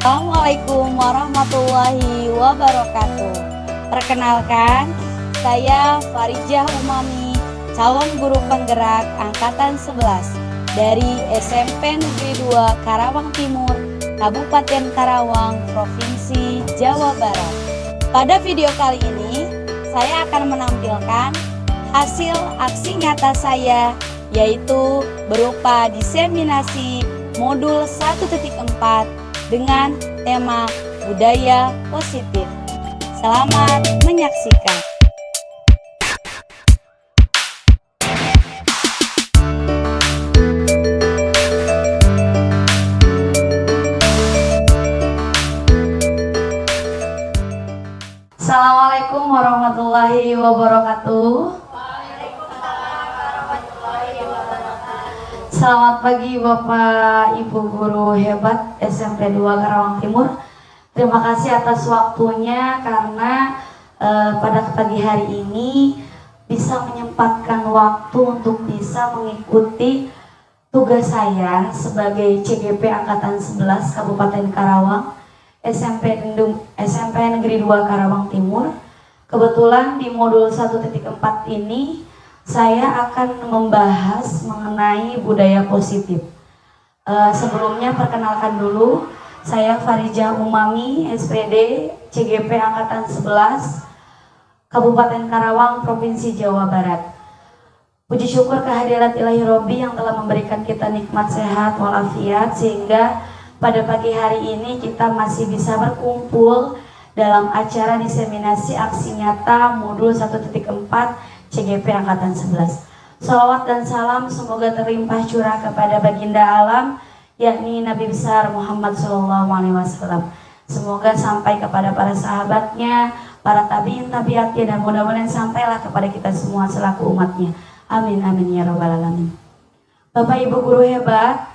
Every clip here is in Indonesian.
Assalamualaikum warahmatullahi wabarakatuh. Perkenalkan, saya Farijah Umami, calon guru penggerak angkatan 11 dari SMP Negeri 2 Karawang Timur, Kabupaten Karawang, Provinsi Jawa Barat. Pada video kali ini, saya akan menampilkan hasil aksi nyata saya, yaitu berupa diseminasi modul 1.4 dengan tema budaya positif. Selamat menyaksikan. Assalamualaikum warahmatullahi wabarakatuh. Selamat pagi Bapak Ibu guru hebat SMP 2 Karawang Timur. Terima kasih atas waktunya karena pada pagi hari ini bisa menyempatkan waktu untuk bisa mengikuti tugas saya sebagai CGP Angkatan 11 Kabupaten Karawang SMP Negeri 2 Karawang Timur. Kebetulan di modul 1.4 ini saya akan membahas mengenai budaya positif. Sebelumnya perkenalkan dulu, saya Farijah Umami, SPD, CGP Angkatan 11, Kabupaten Karawang, Provinsi Jawa Barat. Puji syukur kehadirat Ilahi Robbi yang telah memberikan kita nikmat sehat walafiat, sehingga pada pagi hari ini kita masih bisa berkumpul dalam acara diseminasi aksi nyata modul 1.4 CGP Angkatan 11. Salawat dan salam semoga terlimpah curah kepada baginda alam, yakni Nabi besar Muhammad SAW. Semoga sampai kepada para sahabatnya, para tabiin tabiatnya, dan mudah-mudahan sampailah kepada kita semua selaku umatnya. Amin amin ya robbal alamin. Bapak Ibu guru hebat,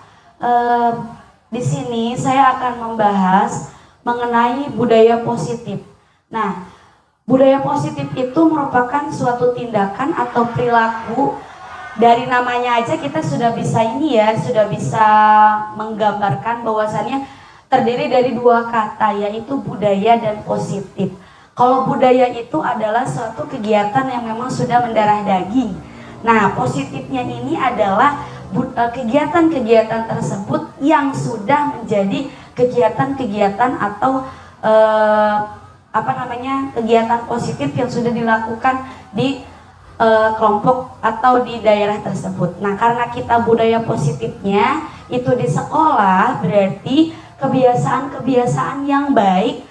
di sini saya akan membahas mengenai budaya positif. Nah, budaya positif itu merupakan suatu tindakan atau perilaku, dari namanya aja kita sudah bisa sudah bisa menggambarkan bahwasannya terdiri dari dua kata, yaitu budaya dan positif. Kalau budaya itu adalah suatu kegiatan yang memang sudah mendarah daging. Nah, positifnya ini adalah kegiatan-kegiatan tersebut yang sudah menjadi kegiatan-kegiatan atau kegiatan positif yang sudah dilakukan di kelompok atau di daerah tersebut. Nah, karena kita budaya positifnya itu di sekolah, berarti kebiasaan-kebiasaan yang baik,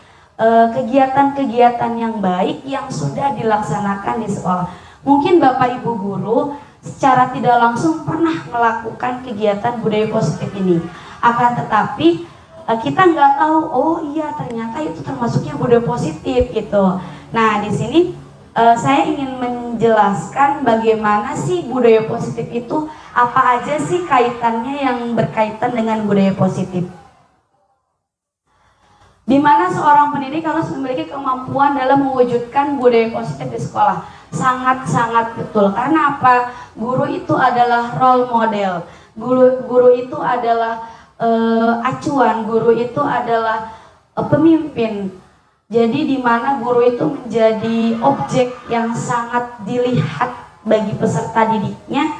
kegiatan-kegiatan yang baik yang sudah dilaksanakan di sekolah. Mungkin Bapak Ibu guru secara tidak langsung pernah melakukan kegiatan budaya positif ini, akan tetapi kita nggak tahu, oh iya ternyata itu termasuknya budaya positif gitu. Nah, di sini saya ingin menjelaskan bagaimana sih budaya positif itu, apa aja sih kaitannya yang berkaitan dengan budaya positif. Di mana seorang pendidik harus memiliki kemampuan dalam mewujudkan budaya positif di sekolah. Sangat-sangat betul. Karena apa? Guru itu adalah role model. Guru itu adalah acuan, guru itu adalah pemimpin. Jadi di mana guru itu menjadi objek yang sangat dilihat bagi peserta didiknya.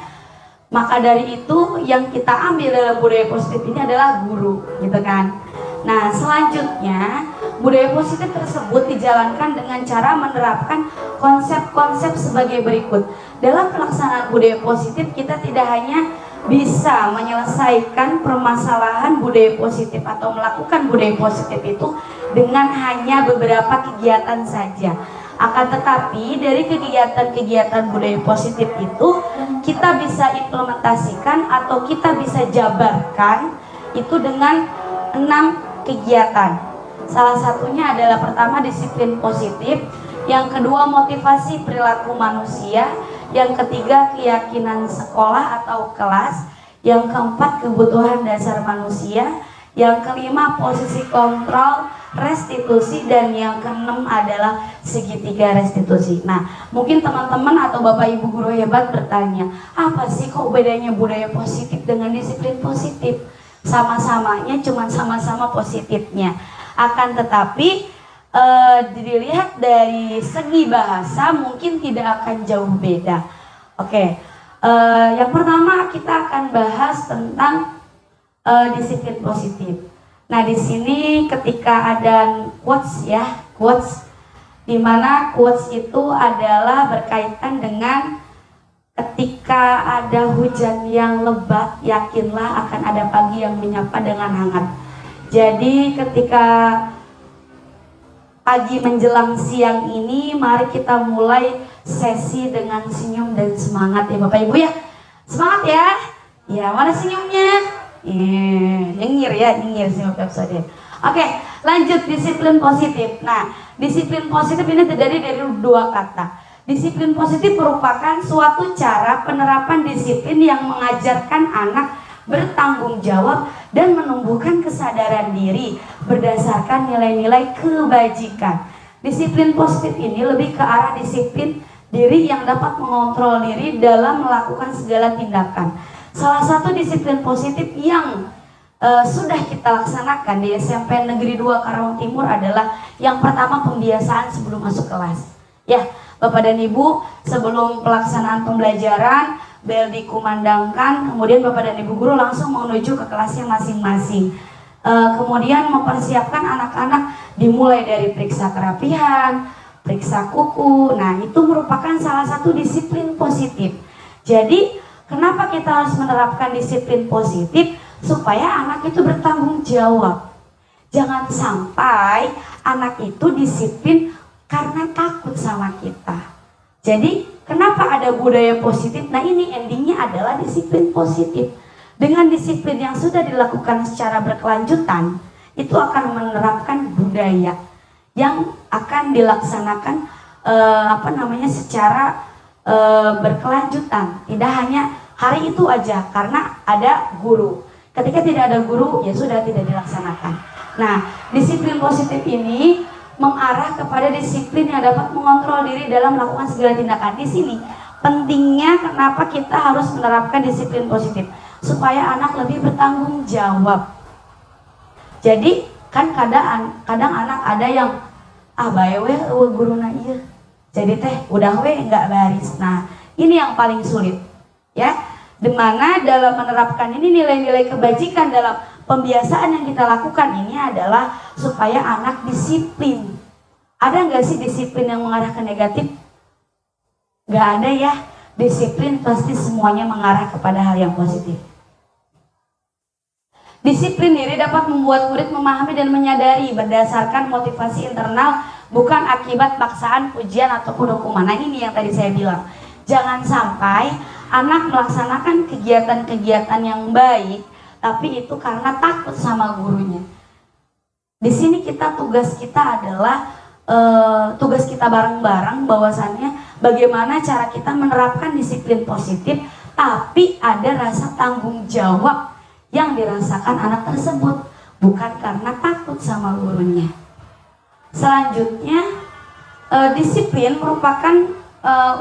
Maka dari itu yang kita ambil dalam budaya positif ini adalah guru, gitu kan. Nah, selanjutnya budaya positif tersebut dijalankan dengan cara menerapkan konsep-konsep sebagai berikut. Dalam pelaksanaan budaya positif, kita tidak hanya bisa menyelesaikan permasalahan budaya positif atau melakukan budaya positif itu dengan hanya beberapa kegiatan saja. Akan tetapi dari kegiatan-kegiatan budaya positif itu kita bisa implementasikan atau kita bisa jabarkan itu dengan 6 kegiatan. Salah satunya adalah pertama disiplin positif, yang kedua motivasi perilaku manusia, yang ketiga keyakinan sekolah atau kelas, yang keempat kebutuhan dasar manusia, yang kelima posisi kontrol restitusi, dan yang keenam adalah segitiga restitusi. Nah, mungkin teman-teman atau Bapak Ibu guru hebat bertanya, apa sih kok bedanya budaya positif dengan disiplin positif? sama-samanya cuman sama-sama positifnya. Akan tetapi dilihat dari segi bahasa mungkin tidak akan jauh beda. Oke, yang pertama kita akan bahas tentang disiplin positif. Nah, di sini ketika ada quotes ya, quotes di mana quotes itu adalah berkaitan dengan ketika ada hujan yang lebat, yakinlah akan ada pagi yang menyapa dengan hangat. Jadi ketika pagi menjelang siang ini, mari kita mulai sesi dengan senyum dan semangat ya Bapak Ibu ya. Semangat ya. Ya, mana senyumnya? Nyengir ya, nyengir senyum episode. Oke, lanjut disiplin positif. Nah, disiplin positif ini terdiri dari dua kata. Disiplin positif merupakan suatu cara penerapan disiplin yang mengajarkan anak bertanggung jawab dan menumbuhkan kesadaran diri berdasarkan nilai-nilai kebajikan. Disiplin positif ini lebih ke arah disiplin diri yang dapat mengontrol diri dalam melakukan segala tindakan. Salah satu disiplin positif yang sudah kita laksanakan di SMP Negeri 2 Karawang Timur adalah yang pertama pembiasaan sebelum masuk kelas. Ya, Bapak dan Ibu, sebelum pelaksanaan pembelajaran, bel dikumandangkan, kemudian Bapak dan Ibu guru langsung menuju ke kelasnya masing-masing. Kemudian mempersiapkan anak-anak dimulai dari periksa kerapihan, periksa kuku. Nah, itu merupakan salah satu disiplin positif. Jadi kenapa kita harus menerapkan disiplin positif? Supaya anak itu bertanggung jawab. Jangan sampai anak itu disiplin karena takut sama kita. Jadi kenapa ada budaya positif? Nah, ini endingnya adalah disiplin positif. Dengan disiplin yang sudah dilakukan secara berkelanjutan, itu akan menerapkan budaya yang akan dilaksanakan secara berkelanjutan. Tidak hanya hari itu aja karena ada guru. Ketika tidak ada guru, ya sudah tidak dilaksanakan. Nah, disiplin positif ini mengarah kepada disiplin yang dapat mengontrol diri dalam melakukan segala tindakan. Di sini pentingnya kenapa kita harus menerapkan disiplin positif, supaya anak lebih bertanggung jawab. Jadi kan kadang anak ada yang bae we guruna ieu. Jadi teh udah we enggak baris. Nah, ini yang paling sulit. Ya. Dimana dalam menerapkan ini nilai-nilai kebajikan dalam pembiasaan yang kita lakukan ini adalah supaya anak disiplin. Ada nggak sih disiplin yang mengarah ke negatif? Nggak ada ya. Disiplin pasti semuanya mengarah kepada hal yang positif. Disiplin diri dapat membuat murid memahami dan menyadari berdasarkan motivasi internal, bukan akibat paksaan, pujian, ataupun hukuman. Nah, ini yang tadi saya bilang. Jangan sampai anak melaksanakan kegiatan-kegiatan yang baik, tapi itu karena takut sama gurunya. Di sini tugas kita adalah tugas kita bareng-bareng, bahwasannya bagaimana cara kita menerapkan disiplin positif, tapi ada rasa tanggung jawab yang dirasakan anak tersebut, bukan karena takut sama gurunya. Selanjutnya, disiplin merupakan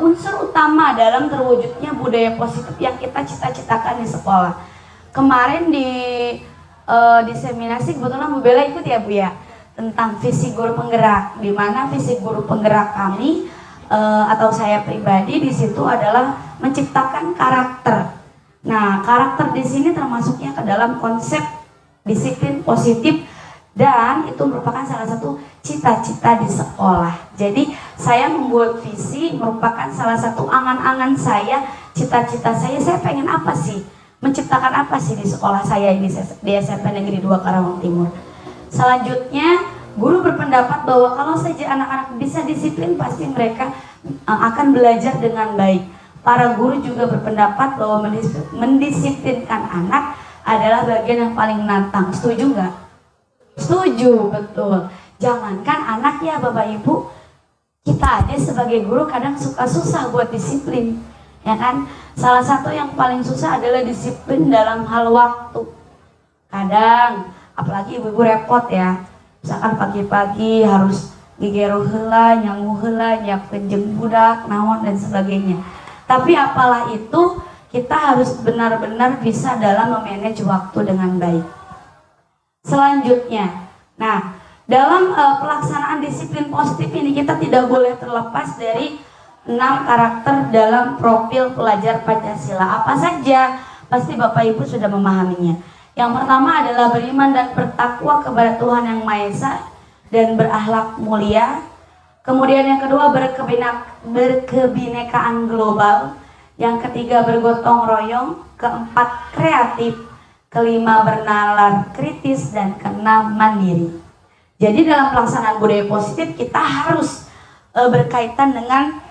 unsur utama dalam terwujudnya budaya positif yang kita cita-citakan di sekolah. Kemarin di diseminasi kebetulan Bu Bella ikut ya Bu ya, tentang visi guru penggerak, di mana visi guru penggerak kami atau saya pribadi di situ adalah menciptakan karakter. Nah, karakter di sini termasuknya ke dalam konsep disiplin positif, dan itu merupakan salah satu cita-cita di sekolah. Jadi saya membuat visi merupakan salah satu angan-angan saya, cita-cita saya pengen apa sih, menciptakan apa sih di sekolah saya ini, di SMP Negeri 2 Karawang Timur. Selanjutnya, guru berpendapat bahwa kalau saja anak-anak bisa disiplin, pasti mereka akan belajar dengan baik. Para guru juga berpendapat bahwa mendisiplinkan anak adalah bagian yang paling menantang. Setuju nggak? Setuju, betul. Jangankan anak ya Bapak Ibu, kita aja sebagai guru kadang suka susah buat disiplin, ya kan? Salah satu yang paling susah adalah disiplin dalam hal waktu. Kadang, apalagi ibu-ibu repot ya, misalkan pagi-pagi harus gigeru heula, nyangu heula, nyiapkeun jeung budak, naon dan sebagainya. Tapi apalah itu, kita harus benar-benar bisa dalam memanage waktu dengan baik. Selanjutnya, nah dalam pelaksanaan disiplin positif ini kita tidak boleh terlepas dari 6 karakter dalam profil pelajar Pancasila. Apa saja? Pasti Bapak Ibu sudah memahaminya. Yang pertama adalah beriman dan bertakwa kepada Tuhan Yang Maha Esa dan berakhlak mulia. Kemudian yang kedua berkebinekaan global. Yang ketiga bergotong royong. Keempat kreatif. Kelima bernalar kritis. Dan keenam mandiri. Jadi dalam pelaksanaan budaya positif kita harus berkaitan dengan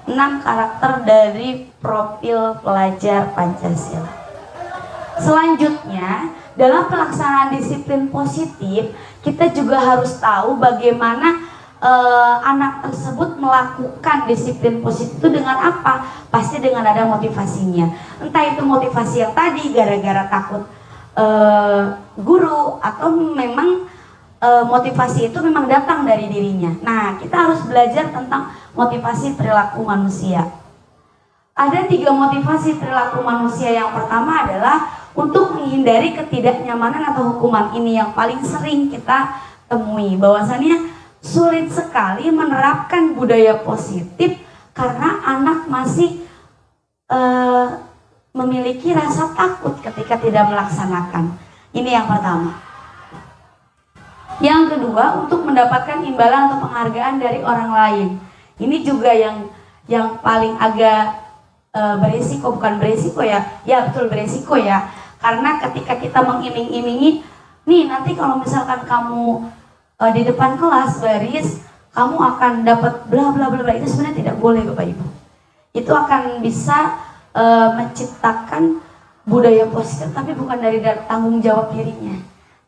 6 karakter dari profil pelajar Pancasila. Selanjutnya, dalam pelaksanaan disiplin positif, kita juga harus tahu bagaimana anak tersebut melakukan disiplin positif itu dengan apa? Pasti dengan ada motivasinya. Entah itu motivasi yang tadi gara-gara takut guru, atau memang motivasi itu memang datang dari dirinya. Nah, kita harus belajar tentang motivasi perilaku manusia. Ada 3 motivasi perilaku manusia. Yang pertama adalah untuk menghindari ketidaknyamanan atau hukuman. Ini yang paling sering kita temui, bahwasannya sulit sekali menerapkan budaya positif karena anak masih memiliki rasa takut ketika tidak melaksanakan. Ini yang pertama. Yang kedua, untuk mendapatkan imbalan atau penghargaan dari orang lain. Ini juga yang paling agak berisiko, bukan berisiko ya, ya betul berisiko ya. Karena ketika kita mengiming-imingi, nih nanti kalau misalkan kamu di depan kelas baris, kamu akan dapat bla bla bla bla, itu sebenarnya tidak boleh Bapak Ibu. Itu akan bisa menciptakan budaya positif, tapi bukan dari tanggung jawab dirinya.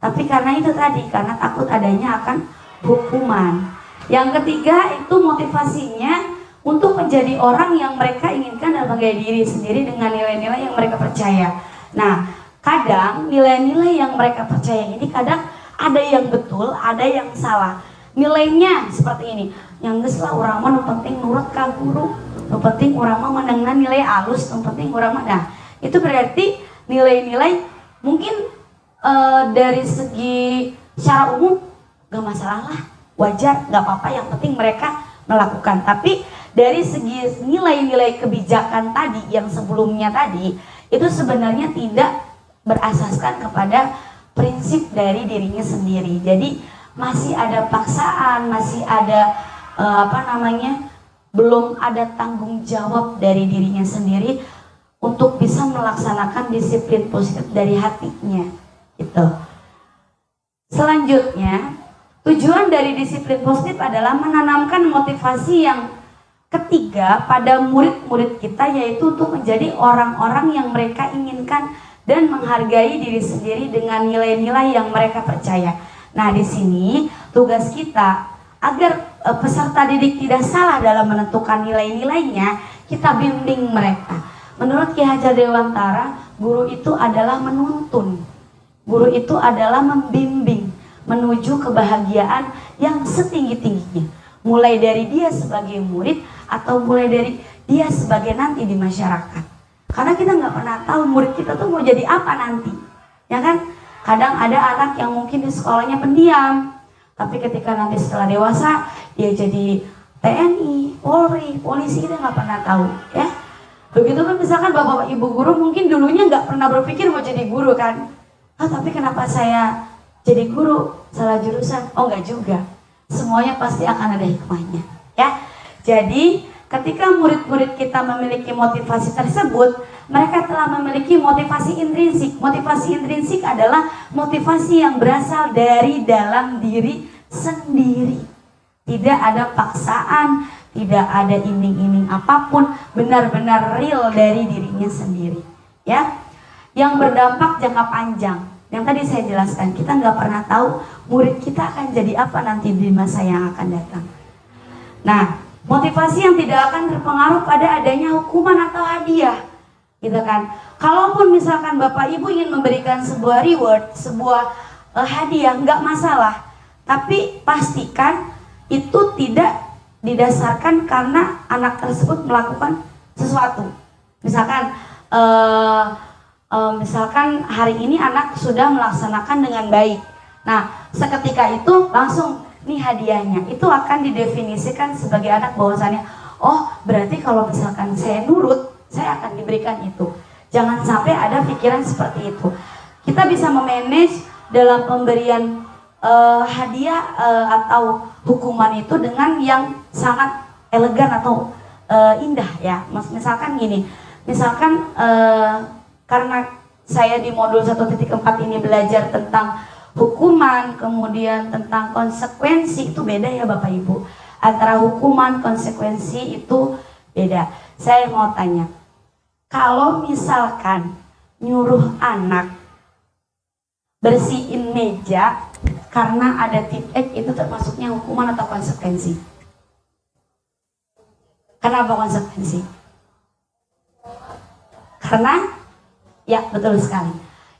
Tapi karena itu tadi, karena takut adanya akan hukuman. Yang ketiga itu motivasinya untuk menjadi orang yang mereka inginkan dan bangga diri sendiri dengan nilai-nilai yang mereka percaya. Nah, kadang nilai-nilai yang mereka percaya ini kadang ada yang betul, ada yang salah. Nilainya seperti ini, yang geus lah urang mah nu penting nurut ka guru, nu penting urang mah menengna nilai alus, nu penting urang mah. Nah, itu berarti nilai-nilai mungkin dari segi secara umum gak masalah lah, wajar, gak apa-apa, yang penting mereka melakukan. Tapi dari segi nilai-nilai kebijakan tadi yang sebelumnya tadi, itu sebenarnya tidak berasaskan kepada prinsip dari dirinya sendiri. Jadi masih ada paksaan, masih ada belum ada tanggung jawab dari dirinya sendiri untuk bisa melaksanakan disiplin positif dari hatinya. Gitu. Selanjutnya, tujuan dari disiplin positif adalah menanamkan motivasi yang ketiga pada murid-murid kita, yaitu untuk menjadi orang-orang yang mereka inginkan dan menghargai diri sendiri dengan nilai-nilai yang mereka percaya. Nah, di sini tugas kita agar peserta didik tidak salah dalam menentukan nilai-nilainya, kita bimbing mereka. Menurut Ki Hajar Dewantara, guru itu adalah menuntun. Guru itu adalah membimbing menuju kebahagiaan yang setinggi-tingginya. Mulai dari dia sebagai murid atau mulai dari dia sebagai nanti di masyarakat. Karena kita nggak pernah tahu murid kita tuh mau jadi apa nanti. Ya kan? Kadang ada anak yang mungkin di sekolahnya pendiam. Tapi ketika nanti setelah dewasa dia jadi TNI, Polri, polisi, kita nggak pernah tahu. Ya. Begitu kan misalkan bapak ibu guru mungkin dulunya nggak pernah berpikir mau jadi guru kan. Tapi kenapa saya jadi guru? Salah jurusan? Oh enggak juga. Semuanya pasti akan ada hikmahnya. Ya. Jadi ketika murid-murid kita memiliki motivasi tersebut, mereka telah memiliki motivasi intrinsik. Motivasi intrinsik adalah motivasi yang berasal dari dalam diri sendiri. Tidak ada paksaan, tidak ada iming-iming apapun, benar-benar real dari dirinya sendiri. Ya. Yang berdampak jangka panjang. Yang tadi saya jelaskan, kita nggak pernah tahu murid kita akan jadi apa nanti di masa yang akan datang. Nah, motivasi yang tidak akan terpengaruh pada adanya hukuman atau hadiah, gitu kan? Kalaupun misalkan bapak ibu ingin memberikan sebuah reward, sebuah hadiah, nggak masalah. Tapi pastikan itu tidak didasarkan karena anak tersebut melakukan sesuatu. Misalkan misalkan hari ini anak sudah melaksanakan dengan baik. Nah, seketika itu langsung nih hadiahnya. Itu akan didefinisikan sebagai anak bahwasannya, oh berarti kalau misalkan saya nurut, saya akan diberikan itu. Jangan sampai ada pikiran seperti itu. Kita bisa memanage dalam pemberian hadiah atau hukuman itu dengan yang sangat elegan atau indah ya. Misalkan gini, misalkan karena saya di modul 1.4 ini belajar tentang hukuman, kemudian tentang konsekuensi, itu beda ya Bapak Ibu. Antara hukuman, konsekuensi itu beda. Saya mau tanya, kalau misalkan nyuruh anak bersihin meja karena ada tipek, itu termasuknya hukuman atau konsekuensi? Kenapa konsekuensi? Karena ya betul sekali.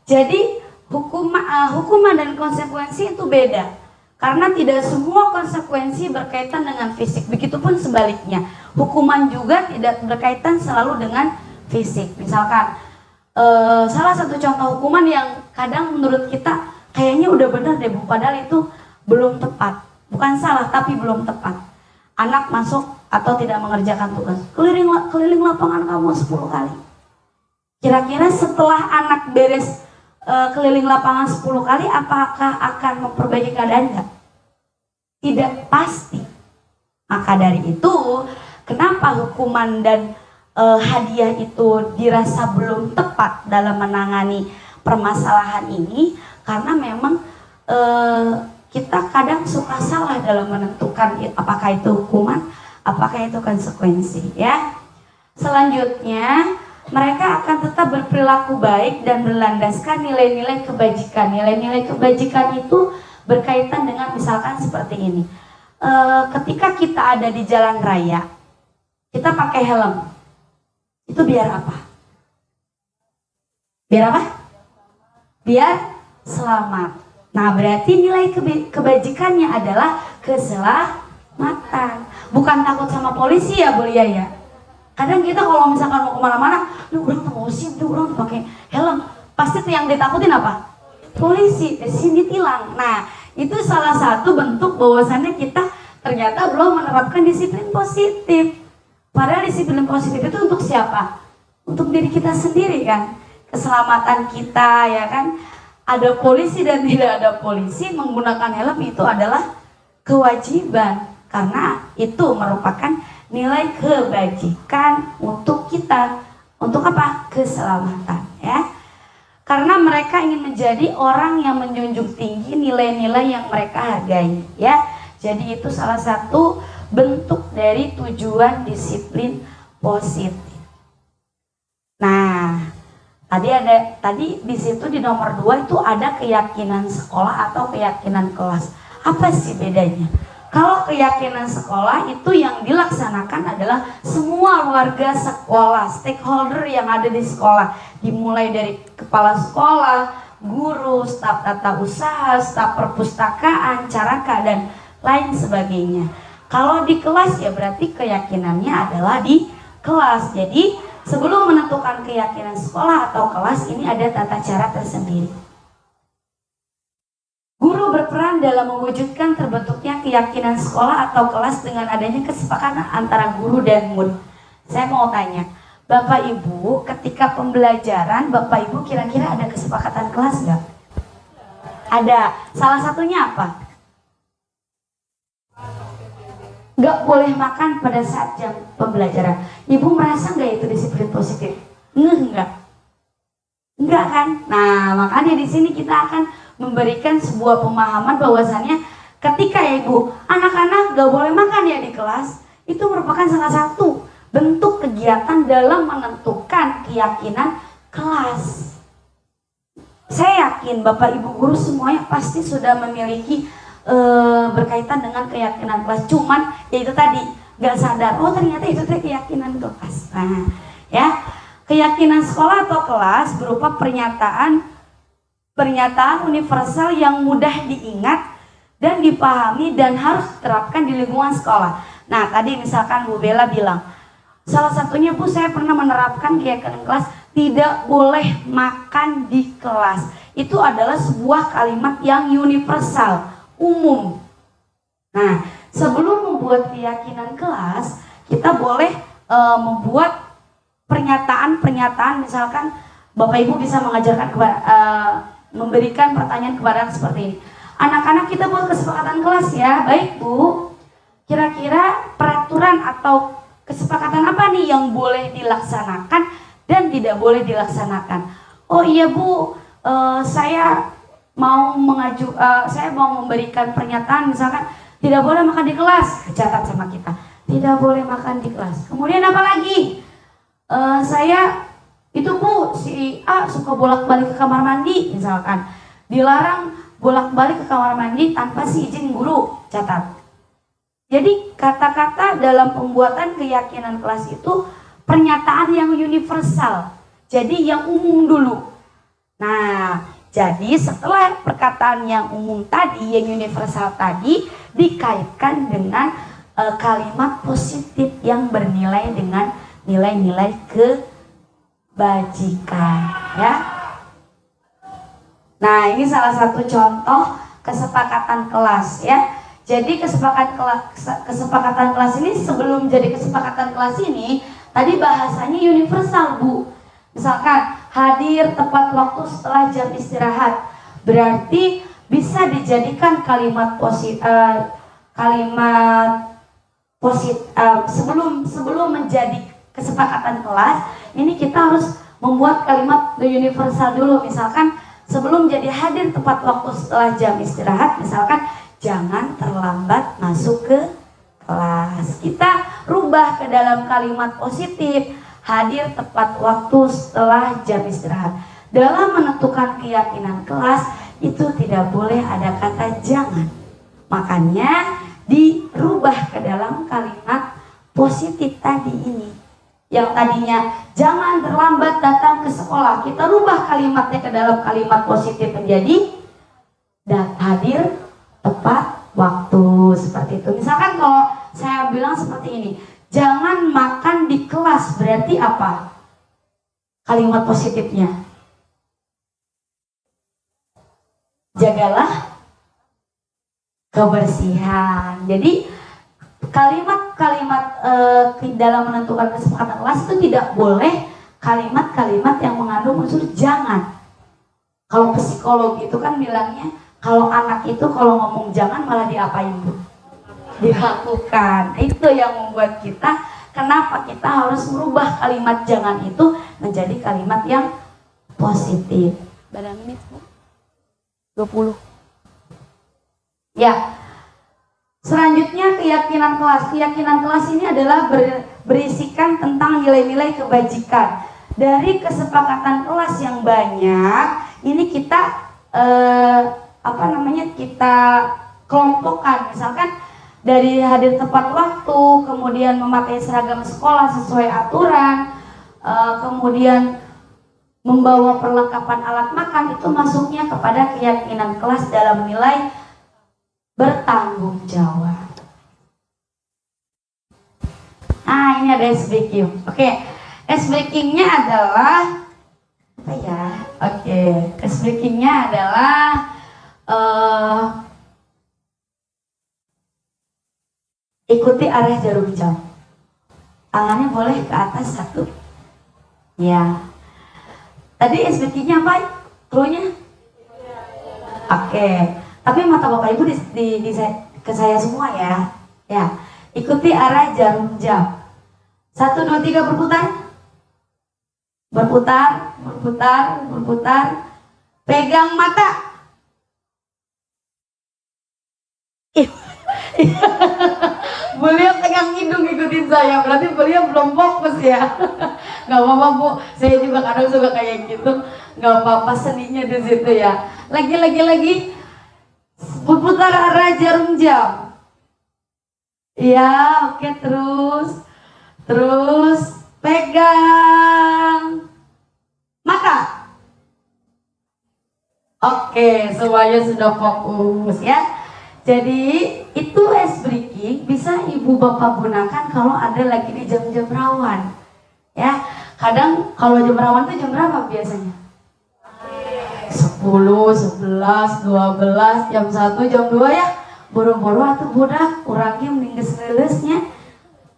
Jadi hukuman dan konsekuensi itu beda. Karena tidak semua konsekuensi berkaitan dengan fisik. Begitupun sebaliknya. Hukuman juga tidak berkaitan selalu dengan fisik. Misalkan salah satu contoh hukuman yang kadang menurut kita kayaknya udah benar deh Bu, padahal itu belum tepat. Bukan salah, tapi belum tepat. Anak masuk atau tidak mengerjakan tugas, keliling lapangan kamu 10 kali. Kira-kira setelah anak beres keliling lapangan 10 kali, apakah akan memperbaiki keadaan enggak? Tidak pasti. Maka dari itu, kenapa hukuman dan hadiah itu dirasa belum tepat dalam menangani permasalahan ini? Karena memang kita kadang suka salah dalam menentukan apakah itu hukuman, apakah itu konsekuensi ya. Selanjutnya, mereka akan tetap berperilaku baik dan berlandaskan nilai-nilai kebajikan. Nilai-nilai kebajikan itu berkaitan dengan misalkan seperti ini. Ketika kita ada di jalan raya, kita pakai helm. Itu biar apa? Biar apa? Biar selamat. Nah, berarti nilai kebajikannya adalah keselamatan. Bukan takut sama polisi ya, Bu Lia ya. Kadang kita kalau misalkan mau kemana-mana, orang mau SIM, orang pakai helm, pasti tuh yang ditakutin apa? Polisi, SIM ditilang. Nah, itu salah satu bentuk bahwasannya kita ternyata belum menerapkan disiplin positif. Padahal disiplin positif itu untuk siapa? Untuk diri kita sendiri kan, keselamatan kita ya kan. Ada polisi dan tidak ada polisi, menggunakan helm itu adalah kewajiban karena itu merupakan nilai kebajikan untuk kita. Untuk apa? Keselamatan ya. Karena mereka ingin menjadi orang yang menjunjung tinggi nilai-nilai yang mereka hargai ya. Jadi itu salah satu bentuk dari tujuan disiplin positif. Nah, tadi di situ di nomor 2 itu ada keyakinan sekolah atau keyakinan kelas. Apa sih bedanya? Kalau keyakinan sekolah itu yang dilaksanakan adalah semua warga sekolah, stakeholder yang ada di sekolah, dimulai dari kepala sekolah, guru, staf tata usaha, staf perpustakaan, caraka dan lain sebagainya. Kalau di kelas ya berarti keyakinannya adalah di kelas. Jadi sebelum menentukan keyakinan sekolah atau kelas ini ada tata cara tersendiri. Guru berperan dalam mewujudkan terbentuknya keyakinan sekolah atau kelas dengan adanya kesepakatan antara guru dan murid. Saya mau tanya, Bapak Ibu ketika pembelajaran, Bapak Ibu kira-kira ada kesepakatan kelas nggak? Ada. Salah satunya apa? Nggak boleh makan pada saat jam pembelajaran. Ibu merasa nggak itu disiplin positif? Enggak. Enggak kan? Nah, makanya di sini kita akan memberikan sebuah pemahaman bahwasannya ketika ya Ibu, anak-anak gak boleh makan ya di kelas, itu merupakan salah satu bentuk kegiatan dalam menentukan keyakinan kelas. Saya yakin Bapak Ibu guru semuanya pasti sudah memiliki berkaitan dengan keyakinan kelas. Cuman ya itu tadi gak sadar, oh ternyata itu keyakinan kelas. Nah ya, keyakinan sekolah atau kelas berupa pernyataan universal yang mudah diingat dan dipahami dan harus diterapkan di lingkungan sekolah. Nah tadi misalkan Bu Bella bilang, salah satunya Bu saya pernah menerapkan keyakinan kelas tidak boleh makan di kelas. Itu adalah sebuah kalimat yang universal, umum. Nah, sebelum membuat keyakinan kelas, kita boleh membuat pernyataan-pernyataan. Misalkan Bapak Ibu bisa mengajarkan memberikan pertanyaan kepada anak seperti ini. Anak-anak, kita buat kesepakatan kelas ya. Baik Bu, kira-kira peraturan atau kesepakatan apa nih yang boleh dilaksanakan dan tidak boleh dilaksanakan? Oh iya Bu, saya mau memberikan pernyataan, misalkan tidak boleh makan di kelas. Catat sama kita, tidak boleh makan di kelas. Kemudian apa lagi? Saya itu Bu, si A suka bolak-balik ke kamar mandi, misalkan dilarang bolak-balik ke kamar mandi tanpa si izin guru. Catat. Jadi kata-kata dalam pembuatan keyakinan kelas itu pernyataan yang universal, jadi yang umum dulu. Nah, jadi setelah perkataan yang umum tadi, yang universal tadi, dikaitkan dengan kalimat positif yang bernilai dengan nilai-nilai kebajikan, ya. Nah, ini salah satu contoh kesepakatan kelas, ya. Jadi kesepakatan kelas ini, sebelum jadi kesepakatan kelas ini, tadi bahasanya universal Bu. Misalkan hadir tepat waktu setelah jam istirahat, berarti bisa dijadikan kalimat positif. Sebelum menjadi kesepakatan kelas, ini kita harus membuat kalimat universal dulu. Misalkan sebelum jadi hadir tepat waktu setelah jam istirahat, misalkan jangan terlambat masuk ke kelas. Kita rubah ke dalam kalimat positif, hadir tepat waktu setelah jam istirahat. Dalam menentukan keyakinan kelas itu tidak boleh ada kata jangan. Makanya dirubah ke dalam kalimat positif tadi ini. Yang tadinya jangan terlambat datang ke sekolah, kita rubah kalimatnya ke dalam kalimat positif menjadi hadir tepat waktu, seperti itu. Misalkan kalau saya bilang seperti ini, jangan makan di kelas, berarti apa kalimat positifnya? Jagalah kebersihan. Jadi kalimat-kalimat dalam menentukan kesepakatan kelas itu tidak boleh kalimat-kalimat yang mengandung unsur jangan. Kalau psikologi itu kan bilangnya, kalau anak itu kalau ngomong jangan malah diapain Bu? Dilakukan. Itu yang membuat kita, kenapa kita harus merubah kalimat jangan itu menjadi kalimat yang positif. Berapa menit Bu? 20. Ya. Selanjutnya keyakinan kelas. Keyakinan kelas ini adalah berisikan tentang nilai-nilai kebajikan. Dari kesepakatan kelas yang banyak, ini kita kita kelompokkan. Misalkan dari hadir tepat waktu, kemudian memakai seragam sekolah sesuai aturan, kemudian membawa perlengkapan alat makan, itu masuknya kepada keyakinan kelas dalam nilai bertanggung jawab. Ini ada ice breaking. Oke, ice breakingnya adalah apa ya? Oke, ice breakingnya adalah ikuti arah jarum jam. Tangannya boleh ke atas satu. Ya. Tadi ice breakingnya apa? Cluenya? Oke. Tapi mata Bapak Ibu ke saya semua ya. Ya, ikuti arah jarum jam. 1, 2, 3 berputar. Berputar, berputar, berputar. Pegang mata. Beliau pegang hidung ikutin saya, berarti beliau belum fokus ya. Gak apa-apa Bu, saya juga kadang suka kayak gitu. Gak apa-apa, seninya di situ ya. Lagi. Berputar arah jarum jam. Ya, oke, terus pegang mata. Oke, semuanya sudah fokus ya. Jadi itu ice breaking bisa ibu bapak gunakan kalau ada lagi di jam-jam rawan ya. Kadang kalau jam rawan tuh jam berapa biasanya? 10, 11, 12, jam 1, jam 2 ya. Boro-boro atuh budak, kurangnya mending geus-geusnya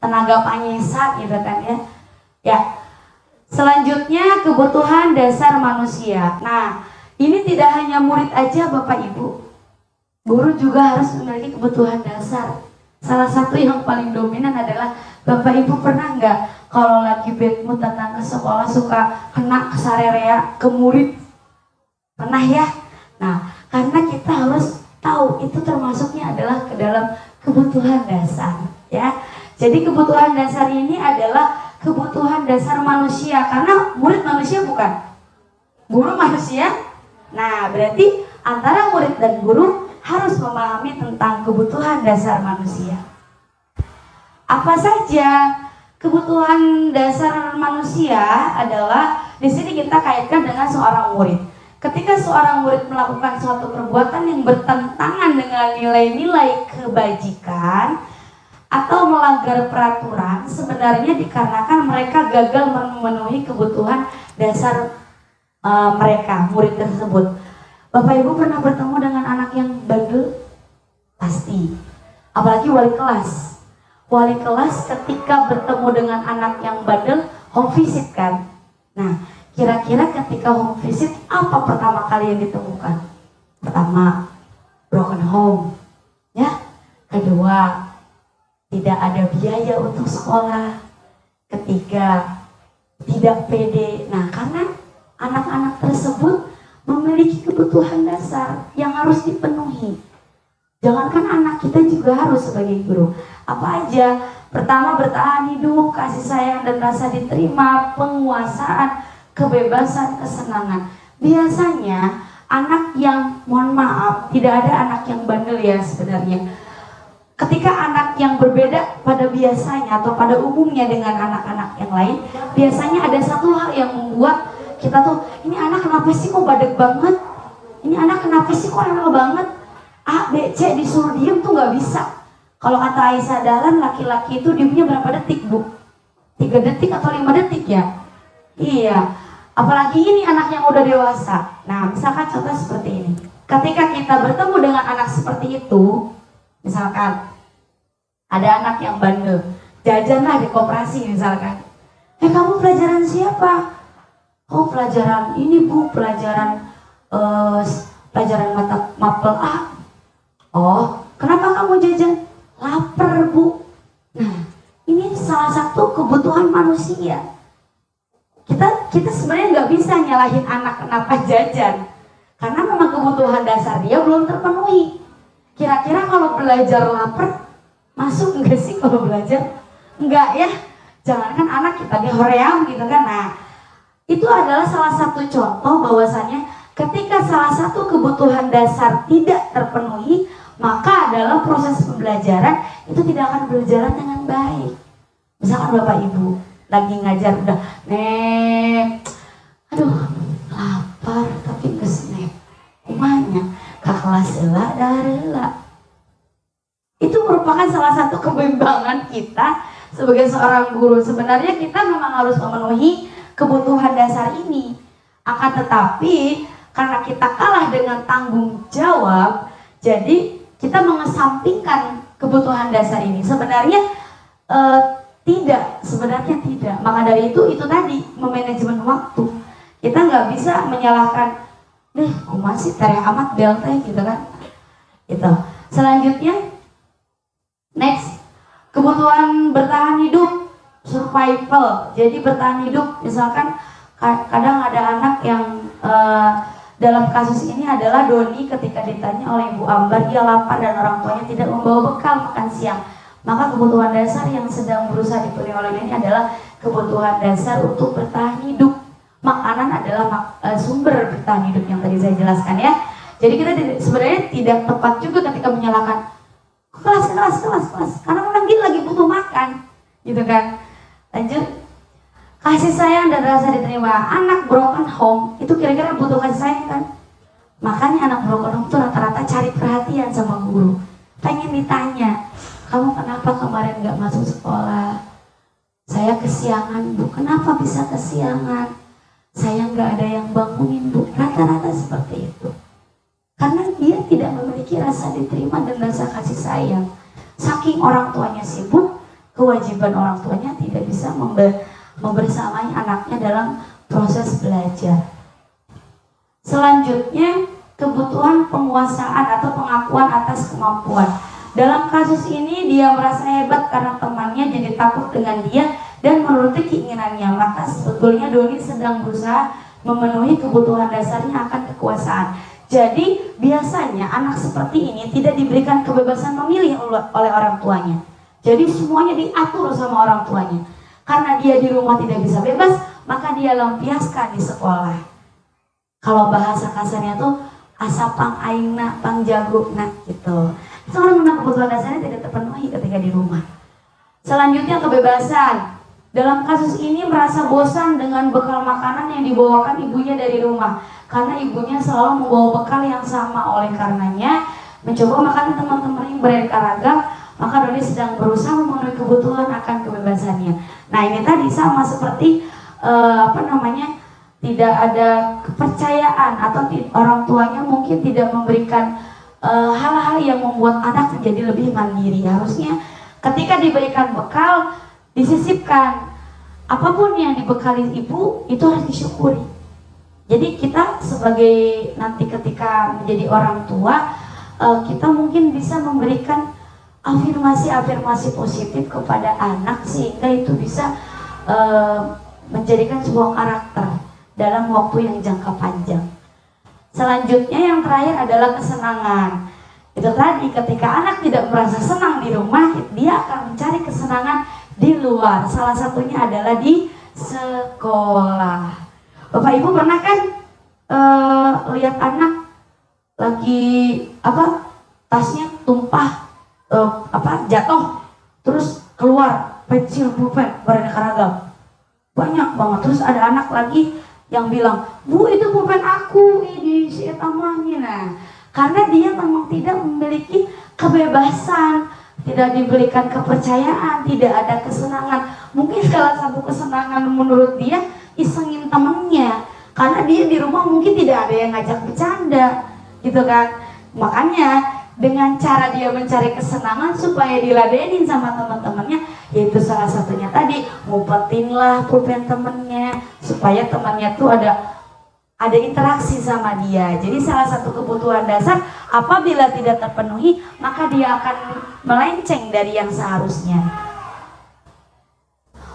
tenaga panyesa gitu kan ya. Ya. Selanjutnya kebutuhan dasar manusia. Nah, ini tidak hanya murid aja Bapak Ibu. Guru juga harus memiliki kebutuhan dasar. Salah satu yang paling dominan adalah Bapak Ibu pernah nggak kalau lagi bad mood datang ke sekolah suka kena kesarerea ke murid? Pernah ya? Nah, karena kita harus tahu itu termasuknya adalah ke dalam kebutuhan dasar ya. Jadi kebutuhan dasar ini adalah kebutuhan dasar manusia, karena murid manusia bukan? Guru manusia. Nah, berarti antara murid dan guru harus memahami tentang kebutuhan dasar manusia. Apa saja kebutuhan dasar manusia adalah di sini kita kaitkan dengan seorang murid. Ketika seorang murid melakukan suatu perbuatan yang bertentangan dengan nilai-nilai kebajikan atau melanggar peraturan, sebenarnya dikarenakan mereka gagal memenuhi kebutuhan dasar mereka, murid tersebut. Bapak Ibu pernah bertemu dengan anak yang bandel? Pasti. Apalagi wali kelas. Wali kelas ketika bertemu dengan anak yang bandel, home visit kan? Nah, kira-kira ketika home visit, apa pertama kali yang ditemukan? Pertama, broken home. Ya. Kedua, tidak ada biaya untuk sekolah. Ketiga, tidak pede. Nah, karena anak-anak tersebut memiliki kebutuhan dasar yang harus dipenuhi. Jangankan anak, kita juga harus sebagai guru. Apa aja? Pertama, bertahan hidup, kasih sayang dan rasa diterima, penguasaan, kebebasan, kesenangan. Biasanya anak yang, mohon maaf, tidak ada anak yang bandel ya sebenarnya. Ketika anak yang berbeda pada biasanya atau pada umumnya dengan anak-anak yang lain, biasanya ada satu hal yang membuat kita tuh, ini anak kenapa sih kok badek banget? Ini anak kenapa sih kok rewel banget? A, B, C disuruh diem tuh gak bisa. Kalau kata Aisyah Dahlan, laki-laki itu diemnya berapa detik Bu? 3 detik atau 5 detik ya? Iya. Apalagi ini anak yang udah dewasa. Nah, misalkan contoh seperti ini. Ketika kita bertemu dengan anak seperti itu, misalkan ada anak yang bandel, jajanlah di koperasi misalkan. Kamu pelajaran siapa? Oh, pelajaran ini Bu, pelajaran mata mapel A. Oh, kenapa kamu jajan? Lapar Bu. Nah, ini salah satu kebutuhan manusia. Kita sebenarnya nggak bisa nyalahin anak kenapa jajan, karena memang kebutuhan dasar dia belum terpenuhi. Kira-kira kalau belajar lapar, masuk enggak sih kalau belajar? Enggak ya. Jangankan anak kita di hoream gitu kan. Nah, itu adalah salah satu contoh bahwasannya ketika salah satu kebutuhan dasar tidak terpenuhi, maka dalam proses pembelajaran itu tidak akan berjalan dengan baik. Misalkan Bapak Ibu lagi ngajar udah, aduh lapar tapi kesnep, kumanya ke kelas ela darela. Itu merupakan salah satu kebimbangan kita sebagai seorang guru. Sebenarnya kita memang harus memenuhi kebutuhan dasar ini. Akan tetapi karena kita kalah dengan tanggung jawab, jadi kita mengesampingkan kebutuhan dasar ini. Sebenarnya sebenarnya tidak. Maka dari itu tadi memanajemen waktu. Kita nggak bisa menyalahkan, aku masih tereh amat belte gitu kan. Itu. Selanjutnya, next, kebutuhan bertahan hidup, survival. Jadi bertahan hidup, misalkan kadang ada anak yang dalam kasus ini adalah Doni, ketika ditanya oleh Ibu Ambar, dia lapar dan orang tuanya tidak membawa bekal makan siang. Maka kebutuhan dasar yang sedang berusaha dipenuhi oleh ini adalah kebutuhan dasar untuk bertahan hidup. Makanan adalah sumber bertahan hidup yang tadi saya jelaskan ya. Jadi kita sebenarnya tidak tepat juga ketika menyalahkan kelas, karena memang dia lagi butuh makan, gitu kan. Lanjut, kasih sayang dan rasa diterima. Anak broken home itu kira-kira butuh kasih sayang kan? Makanya anak broken home itu rata-rata cari perhatian sama guru, pengen ditanya, kamu kenapa kemarin gak masuk sekolah? Saya kesiangan Bu. Kenapa bisa kesiangan? Saya nggak ada yang bangunin Bu. Rata-rata seperti itu. Karena dia tidak memiliki rasa diterima dan rasa kasih sayang. Saking orang tuanya sibuk, kewajiban orang tuanya tidak bisa membersamai anaknya dalam proses belajar. Selanjutnya, kebutuhan penguasaan atau pengakuan atas kemampuan. Dalam kasus ini dia merasa hebat karena temannya jadi takut dengan dia dan menuruti keinginannya. Maka sebetulnya Doni sedang berusaha memenuhi kebutuhan dasarnya akan kekuasaan. Jadi biasanya anak seperti ini tidak diberikan kebebasan memilih oleh orang tuanya. Jadi semuanya diatur sama orang tuanya. Karena dia di rumah tidak bisa bebas, maka dia lampiaskan di sekolah. Kalau bahasa kasarnya tuh asapang aina pang jago nak gitu. Seorang anak kebutuhan dasarnya tidak terpenuhi ketika di rumah. Selanjutnya kebebasan. Dalam kasus ini merasa bosan dengan bekal makanan yang dibawakan ibunya dari rumah. Karena ibunya selalu membawa bekal yang sama. Oleh karenanya mencoba makanan teman-teman yang beraneka ragam, maka Doni sedang berusaha memenuhi kebutuhan akan kebebasannya. Nah ini tadi sama seperti tidak ada kepercayaan atau orang tuanya mungkin tidak memberikan hal-hal yang membuat anak menjadi lebih mandiri. Harusnya ketika diberikan bekal, disisipkan. Apapun yang dibekali ibu itu harus disyukuri. Jadi kita sebagai nanti ketika menjadi orang tua, kita mungkin bisa memberikan afirmasi-afirmasi positif kepada anak sehingga itu bisa menjadikan sebuah karakter dalam waktu yang jangka panjang. Selanjutnya yang terakhir adalah kesenangan. Itu tadi ketika anak tidak merasa senang di rumah, dia akan mencari kesenangan di luar. Salah satunya adalah di sekolah. Bapak Ibu pernah kan lihat anak lagi tasnya tumpah jatuh, terus keluar pensil, pulpen beraneka ragam. Banyak banget. Terus ada anak lagi yang bilang, Bu itu pulpen aku, ini si etamanya. Nah, karena dia memang tidak memiliki kebebasan, tidak diberikan kepercayaan, tidak ada kesenangan. Mungkin salah satu kesenangan menurut dia isengin temennya, karena dia di rumah mungkin tidak ada yang ngajak bercanda, gitu kan. Makanya dengan cara dia mencari kesenangan supaya diladenin sama teman-temannya, yaitu salah satunya tadi ngumpetinlah pulpen temennya supaya temannya tuh ada interaksi sama dia. Jadi salah satu kebutuhan dasar apabila tidak terpenuhi, maka dia akan melenceng dari yang seharusnya.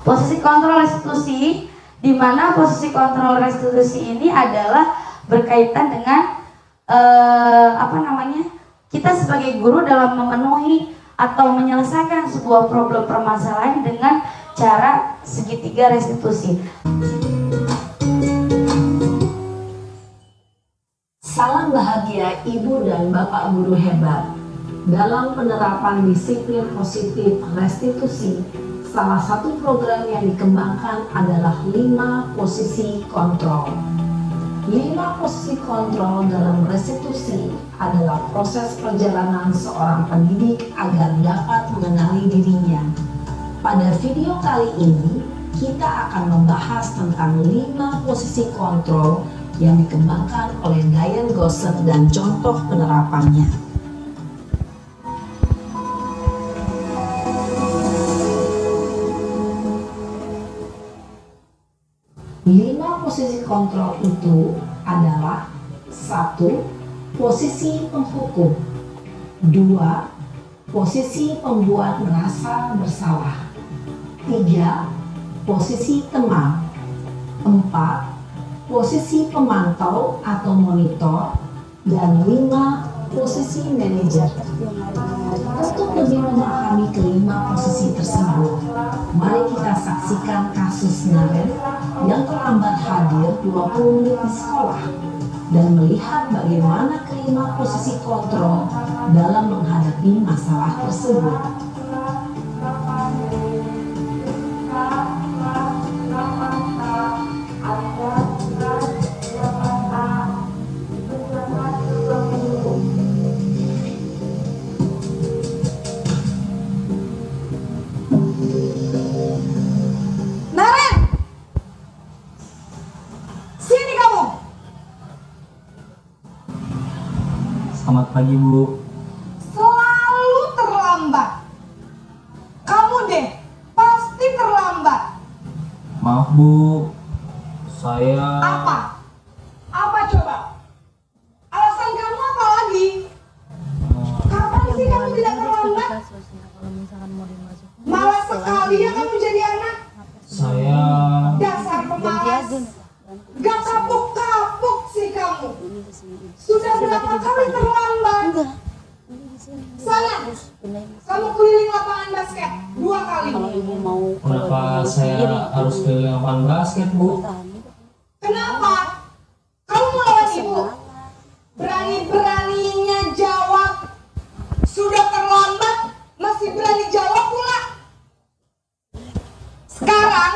Posisi kontrol restitusi, di mana posisi kontrol restitusi ini adalah berkaitan dengan kita sebagai guru dalam memenuhi atau menyelesaikan sebuah problem permasalahan dengan cara segitiga restitusi. Salam bahagia Ibu dan Bapak guru hebat. Dalam penerapan disiplin positif restitusi, salah satu program yang dikembangkan adalah 5 posisi kontrol. 5 posisi kontrol dalam restitusi adalah proses perjalanan seorang pendidik agar dapat mengenali dirinya. Pada video kali ini, kita akan membahas tentang 5 posisi kontrol yang dikembangkan oleh Diane Gosset dan contoh penerapannya. Posisi kontrol itu adalah 1. Posisi penghukum, 2. Posisi pembuat merasa bersalah, 3. Posisi teman, 4. Posisi pemantau atau monitor, dan 5. Posisi manajer. Untuk lebih memahami kelima posisi tersebut, mari kita saksikan kasus Naren yang terlambat hadir 20 menit di sekolah dan melihat bagaimana kelima posisi kontrol dalam menghadapi masalah tersebut. Selamat pagi, Bu. Selalu terlambat. Kamu deh, pasti terlambat. Maaf, Bu. Saya... Apa? Apa coba? Alasan kamu apa lagi? Kapan sih kamu tidak terlambat? Malas sekali ya kamu jadi anak. Saya... Dasar pemalas. Gak kapok-kapok sih kamu. Sudah berapa kali terlambat? Sana, kamu keliling lapangan basket 2 kali. Kenapa saya harus keliling lapangan basket, Bu? Kenapa? Kamu melawan ibu? Berani-beraninya jawab. Sudah terlambat, masih berani jawab pula. Sekarang,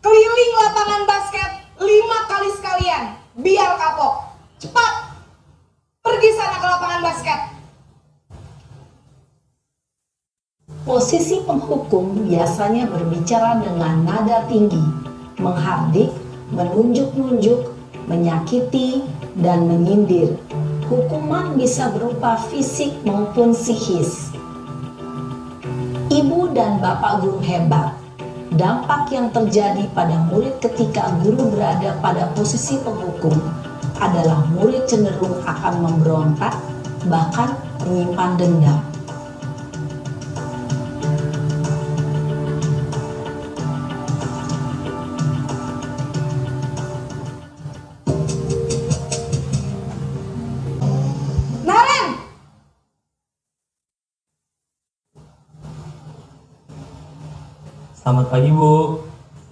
keliling lapangan basket 5 kali sekalian. Biar kapok. Cepat. Pergi sana ke lapangan basket. Posisi penghukum biasanya berbicara dengan nada tinggi, menghardik, menunjuk-nunjuk, menyakiti, dan menyindir. Hukuman bisa berupa fisik maupun psikis. Ibu dan bapak guru hebat. Dampak yang terjadi pada murid ketika guru berada pada posisi penghukum adalah murid cenderung akan memberontak, bahkan menyimpan dendam. Naren! Selamat pagi, Bu.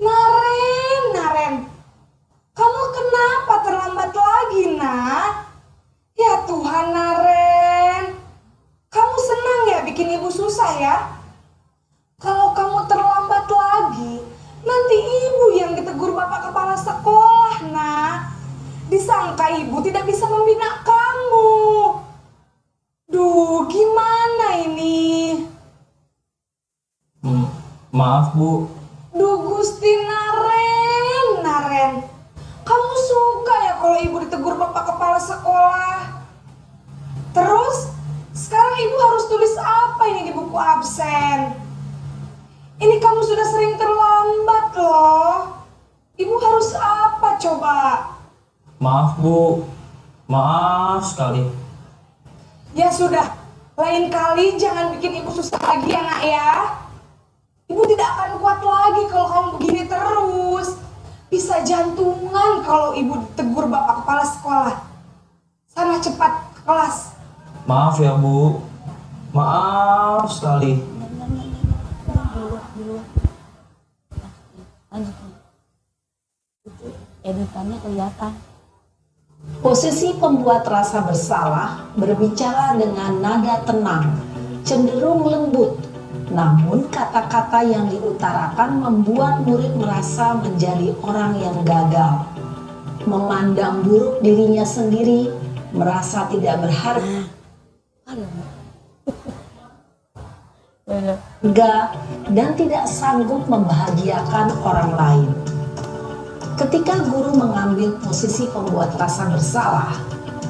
Naren. Kamu kenapa terlambat lagi, nak? Ya Tuhan, Naren. Kamu senang ya bikin ibu susah ya? Kalau kamu terlambat lagi, nanti ibu yang ditegur bapak kepala sekolah, nak. Disangka ibu tidak bisa membina kamu. Duh, gimana ini? Maaf, Bu. Duh Gusti Naren. Kamu suka ya kalau ibu ditegur bapak kepala sekolah? Terus, sekarang ibu harus tulis apa ini di buku absen? Ini kamu sudah sering terlambat loh. Ibu harus apa coba? Maaf, Bu. Maaf sekali. Ya sudah, lain kali jangan bikin ibu susah lagi ya nak ya. Ibu tidak akan kuat lagi kalau kamu begini terus. Bisa jantungan kalau ibu ditegur bapak kepala sekolah. Sana cepat ke kelas. Maaf ya, Bu. Maaf sekali. Editannya kelihatan. Posisi pembuat rasa bersalah berbicara dengan nada tenang, cenderung lembut. Namun kata-kata yang diutarakan membuat murid merasa menjadi orang yang gagal, memandang buruk dirinya sendiri, merasa tidak berharga, dan tidak sanggup membahagiakan orang lain. Ketika guru mengambil posisi pembuat rasa bersalah,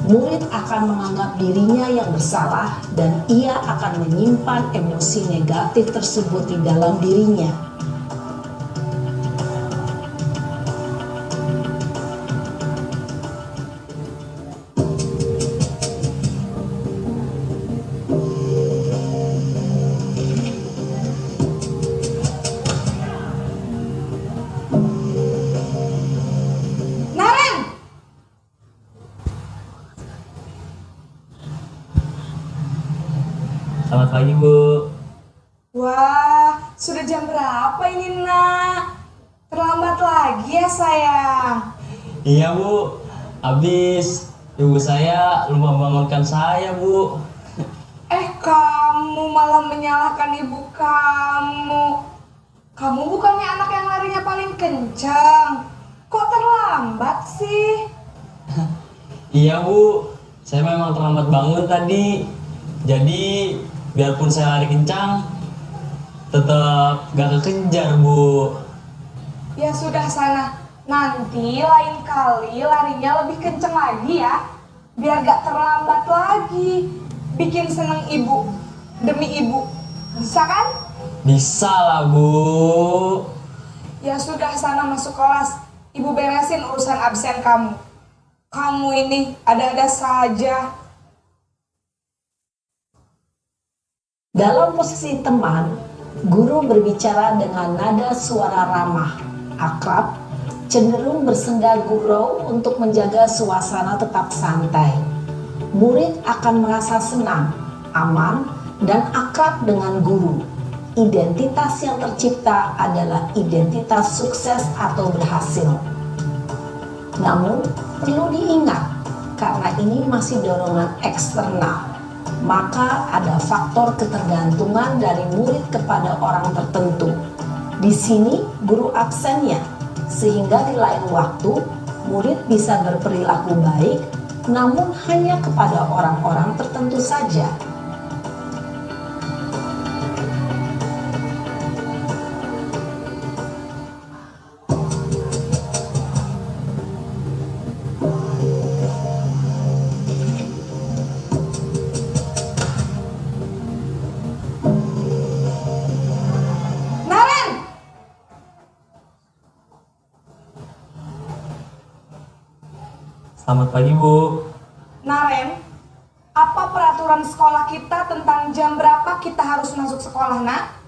murid akan menganggap dirinya yang bersalah dan ia akan menyimpan emosi negatif tersebut di dalam dirinya. Naren! Selamat pagi, Bu. Wah, sudah jam berapa ini nak? Terlambat lagi ya sayang. Iya, Bu. Habis ibu saya lupa bangunkan saya, Bu. Kamu malah menyalahkan ibu kamu. Kamu bukannya anak yang larinya paling kencang. Kok terlambat sih? Iya, Bu. Saya memang terlambat bangun tadi. Jadi, biarpun saya lari kencang, tetap gak kekejar, Bu. Ya sudah sana. Nanti lain kali larinya lebih kencang lagi ya. biar gak terlambat lagi. Bikin seneng ibu demi ibu. Bisa kan? Bisa lah, Bu. Ya sudah, sana masuk kelas. Ibu beresin urusan absen kamu. Kamu ini ada-ada saja. Dalam posisi teman, guru berbicara dengan nada suara ramah, akrab, cenderung bersenda gurau untuk menjaga suasana tetap santai. Murid akan merasa senang, aman, dan akrab dengan guru. Identitas yang tercipta adalah identitas sukses atau berhasil. Namun, perlu diingat, karena ini masih dorongan eksternal, maka ada faktor ketergantungan dari murid kepada orang tertentu. Di sini guru absennya, sehingga di lain waktu murid bisa berperilaku baik, namun hanya kepada orang-orang tertentu saja. Naren! Selamat pagi, Bu. Naren, apa peraturan sekolah kita tentang jam berapa kita harus masuk sekolah, nak?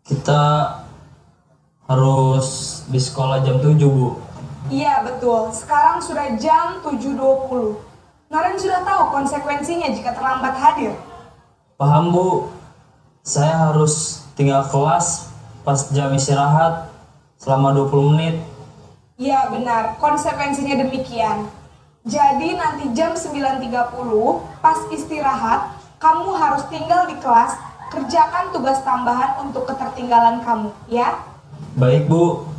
Kita harus di sekolah jam 7, Bu. Iya, betul. Sekarang sudah jam 7.20. Naren sudah tahu konsekuensinya jika terlambat hadir. Paham, Bu. Saya harus tinggal kelas pas jam istirahat selama 20 menit. Iya, benar. Konsekuensinya demikian. Jadi nanti jam 9.30 pas istirahat, kamu harus tinggal di kelas, kerjakan tugas tambahan untuk ketertinggalan kamu, ya? Baik, Bu.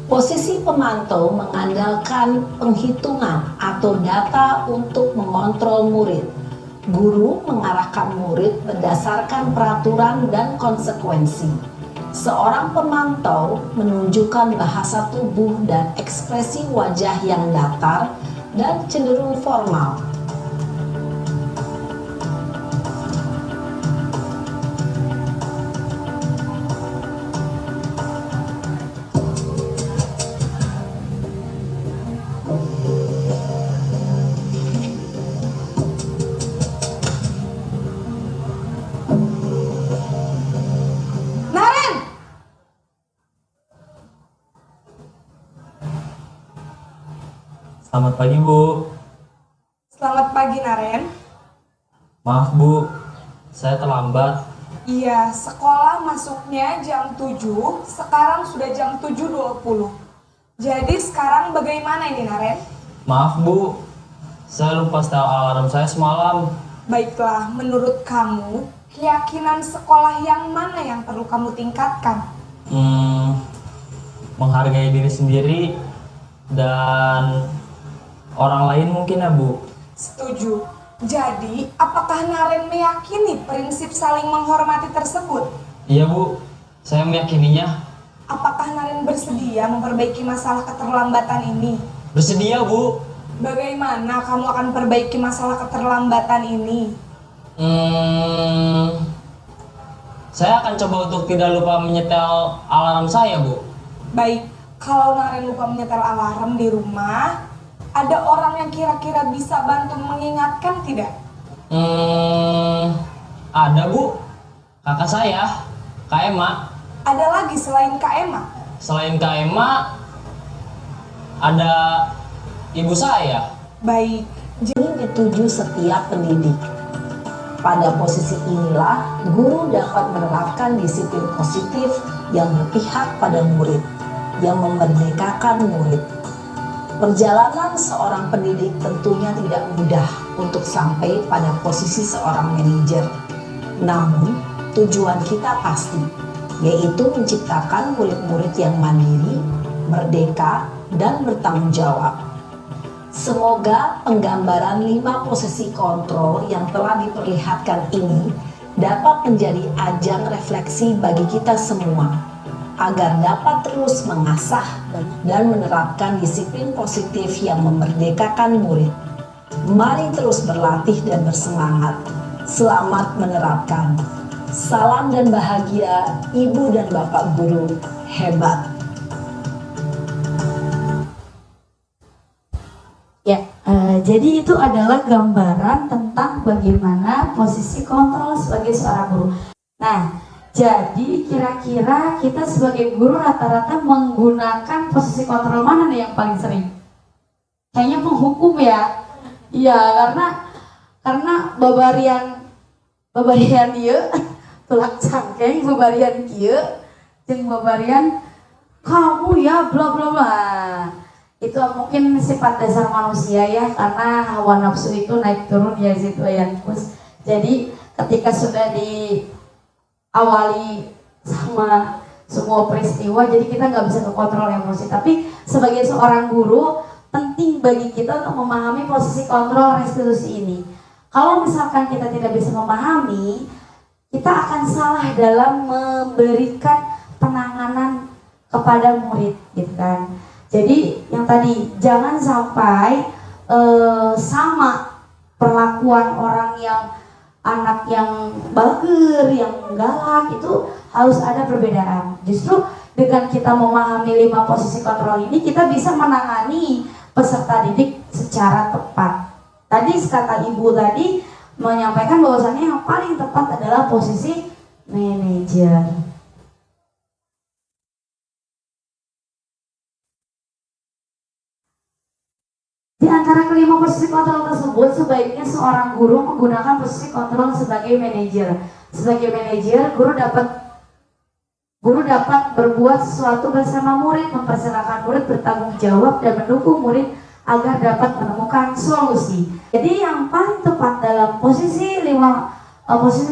Posisi pemantau mengandalkan penghitungan atau data untuk mengontrol murid. Guru mengarahkan murid berdasarkan peraturan dan konsekuensi. Seorang pemantau menunjukkan bahasa tubuh dan ekspresi wajah yang datar dan cenderung formal. Naren! Selamat pagi, Bu. Selamat pagi, Naren. Maaf, Bu. Saya terlambat. Iya, sekolah masuknya jam 7, sekarang sudah jam 7.20. Jadi sekarang bagaimana ini, Naren? Maaf, Bu. Saya lupa setel alarm saya semalam. Baiklah, menurut kamu, keyakinan sekolah yang mana yang perlu kamu tingkatkan? Menghargai diri sendiri dan orang lain mungkin ya, Bu. Setuju. Jadi, apakah Naren meyakini prinsip saling menghormati tersebut? Iya, Bu. Saya meyakininya. Apakah Naren bersedia memperbaiki masalah keterlambatan ini? Bersedia, Bu. Bagaimana kamu akan perbaiki masalah keterlambatan ini? Saya akan coba untuk tidak lupa menyetel alarm saya, Bu. Baik, kalau Naren lupa menyetel alarm di rumah, ada orang yang kira-kira bisa bantu mengingatkan tidak? Ada, Bu. Kakak saya, Kak Emma. Ada lagi selain Kak Emma? Selain Kak Emma, ada ibu saya. Baik, Ini dituju setiap pendidik. Pada posisi inilah, guru dapat menerapkan disiplin positif yang berpihak pada murid, yang memerdekakan murid. Perjalanan seorang pendidik tentunya tidak mudah untuk sampai pada posisi seorang manajer. Namun, tujuan kita pasti, yaitu menciptakan murid-murid yang mandiri, merdeka, dan bertanggung jawab. Semoga penggambaran 5 posisi kontrol yang telah diperlihatkan ini dapat menjadi ajang refleksi bagi kita semua. agar dapat terus mengasah dan menerapkan disiplin positif yang memerdekakan murid. Mari terus berlatih dan bersemangat. Selamat menerapkan. Salam dan bahagia Ibu dan Bapak Guru hebat. Ya, jadi itu adalah gambaran tentang bagaimana posisi kontrol sebagai seorang guru. Nah, jadi kira-kira kita sebagai guru rata-rata menggunakan posisi kontrol mana nih yang paling sering? Kayaknya penghukum ya. Iya, karena babarian dia tulak cangkeng, babarian kieu jeung babarian kamu ya bla bla bla. Itu mungkin sifat dasar manusia ya, karena hawa nafsu itu naik turun ya situ ya. Jadi ketika sudah diawali sama semua peristiwa, jadi kita nggak bisa kontrol emosi. Tapi sebagai seorang guru, penting bagi kita untuk memahami posisi kontrol restitusi ini. Kalau misalkan kita tidak bisa memahami, kita akan salah dalam memberikan penanganan kepada murid, gitu kan. Jadi yang tadi, jangan sampai sama perlakuan orang yang anak yang bager, yang galak, itu harus ada perbedaan. Justru dengan kita memahami 5 posisi kontrol ini, kita bisa menangani peserta didik secara tepat. Tadi kata Ibu tadi menyampaikan bahwasannya yang paling tepat adalah posisi manajer. Di antara kelima posisi kontrol tersebut, sebaiknya seorang guru menggunakan posisi kontrol sebagai manajer. Sebagai manajer, guru dapat berbuat sesuatu bersama murid, mempersilahkan murid bertanggung jawab dan mendukung murid agar dapat menemukan solusi. Jadi yang paling tepat dalam posisi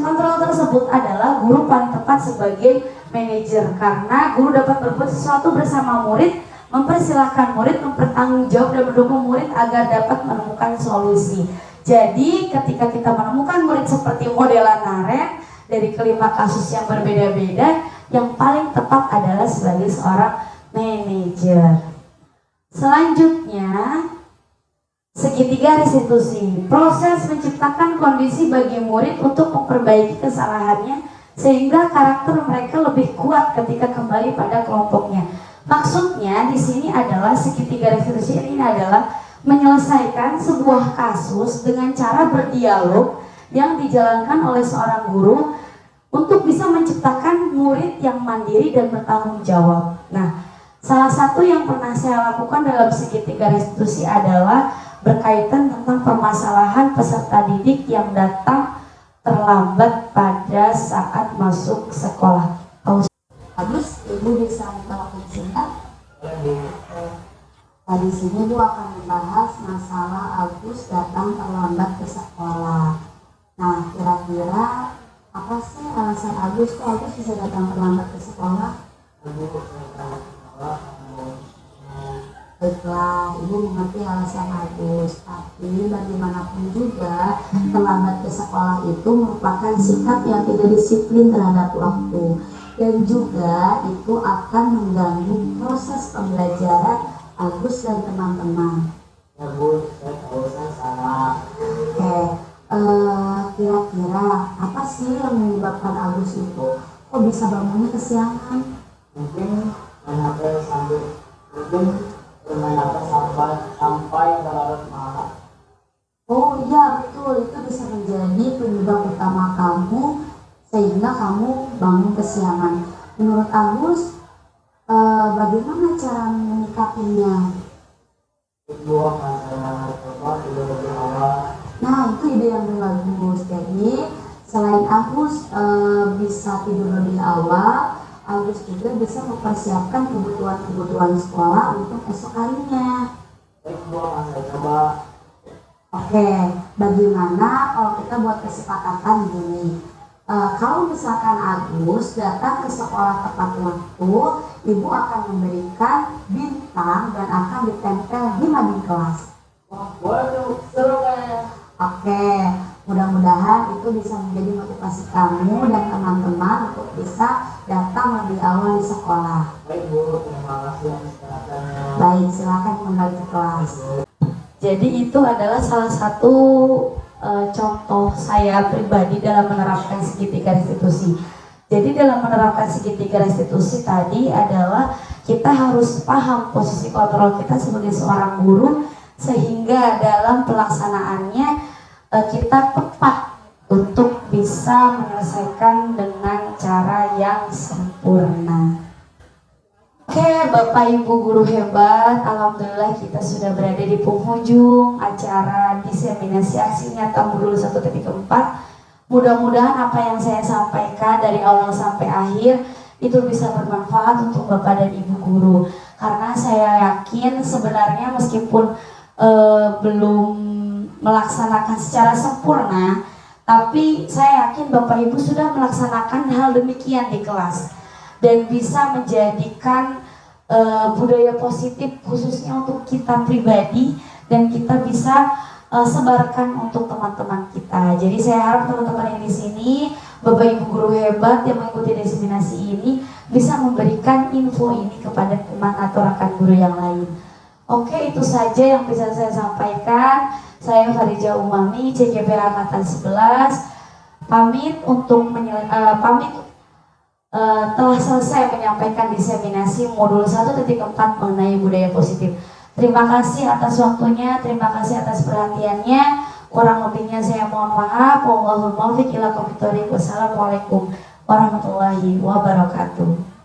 kontrol tersebut adalah guru paling tepat sebagai manajer, karena guru dapat berbuat sesuatu bersama murid, mempersilahkan murid, mempertanggung jawab dan mendukung murid agar dapat menemukan solusi. Jadi ketika kita menemukan murid seperti modelan Naren dari kelima kasus yang berbeda-beda, yang paling tepat adalah sebagai seorang manajer. Selanjutnya, segitiga restitusi. Proses menciptakan kondisi bagi murid untuk memperbaiki kesalahannya sehingga karakter mereka lebih kuat ketika kembali pada kelompoknya. Maksudnya di sini adalah segitiga restitusi ini adalah menyelesaikan sebuah kasus dengan cara berdialog yang dijalankan oleh seorang guru untuk bisa menciptakan murid yang mandiri dan bertanggung jawab. Nah, salah satu yang pernah saya lakukan dalam segitiga restitusi adalah berkaitan tentang permasalahan peserta didik yang datang terlambat pada saat masuk sekolah. Agus, Ibu bisa minta waktu singkat? Di sini Ibu akan membahas masalah Agus datang terlambat ke sekolah. Nah, kira-kira apa sih alasan Agus kok Agus bisa datang terlambat ke sekolah? Baiklah, Ibu mengerti alasan Agus, tapi bagaimanapun juga terlambat ke sekolah itu merupakan sikap yang tidak disiplin terhadap waktu, dan juga itu akan mengganggu proses pembelajaran Agus dan teman-teman. Ya Bu, saya tahu saya salah. Oke, kira-kira apa sih yang menyebabkan Agus itu kok bisa bangunnya kesiangan? Mungkin main HP sampai berlarut malam. Oh iya betul, itu bisa menjadi penyebab utama kamu sehingga kamu bangun kesiangan. Menurut Agus, bagaimana cara menyikapinya? Ibu akan saya coba tidur lebih awal. Nah, itu ide yang bagus. Jadi selain Agus bisa tidur lebih awal, Agus juga bisa mempersiapkan kebutuhan sekolah untuk esok harinya. Baik Bu, akan saya coba. Oke, bagaimana kalau kita buat kesepakatan gini? Kalau misalkan Agus datang ke sekolah tepat waktu, Ibu akan memberikan bintang dan akan ditempel di mading kelas. Wah, boleh tuh, seru kayaknya. Oke, mudah-mudahan mudah-mudahan itu bisa menjadi motivasi kamu dan teman-teman untuk bisa datang lebih awal di sekolah. Baik Bu, terima kasih atas perhatiannya. Baik, silakan kembali ke kelas. Jadi itu adalah salah satu contoh saya pribadi dalam menerapkan segitiga restitusi. Jadi dalam menerapkan segitiga restitusi tadi adalah kita harus paham posisi kontrol kita sebagai seorang guru, sehingga dalam pelaksanaannya kita tepat untuk bisa menyelesaikan dengan cara yang sempurna. Oke, Bapak Ibu guru hebat, alhamdulillah kita sudah berada di penghujung acara diseminasi aksi nyata modul 1.4. Mudah-mudahan apa yang saya sampaikan dari awal sampai akhir itu bisa bermanfaat untuk Bapak dan Ibu guru. Karena saya yakin sebenarnya meskipun belum melaksanakan secara sempurna, tapi saya yakin Bapak Ibu sudah melaksanakan hal demikian di kelas dan bisa menjadikan budaya positif khususnya untuk kita pribadi, dan kita bisa sebarkan untuk teman-teman kita. Jadi saya harap teman-teman yang di sini, Bapak Ibu guru hebat yang mengikuti diseminasi ini bisa memberikan info ini kepada teman atau rekan guru yang lain. Oke, itu saja yang bisa saya sampaikan. Saya Farija Umami, CGP Angkatan 11, pamit untuk telah selesai menyampaikan diseminasi modul 1.4 mengenai budaya positif. Terima kasih atas waktunya, terima kasih atas perhatiannya. Kurang lebihnya saya mohon maaf. Wallahul muwaffiq ila aqwamit thoriq. Wassalamualaikum warahmatullahi wabarakatuh.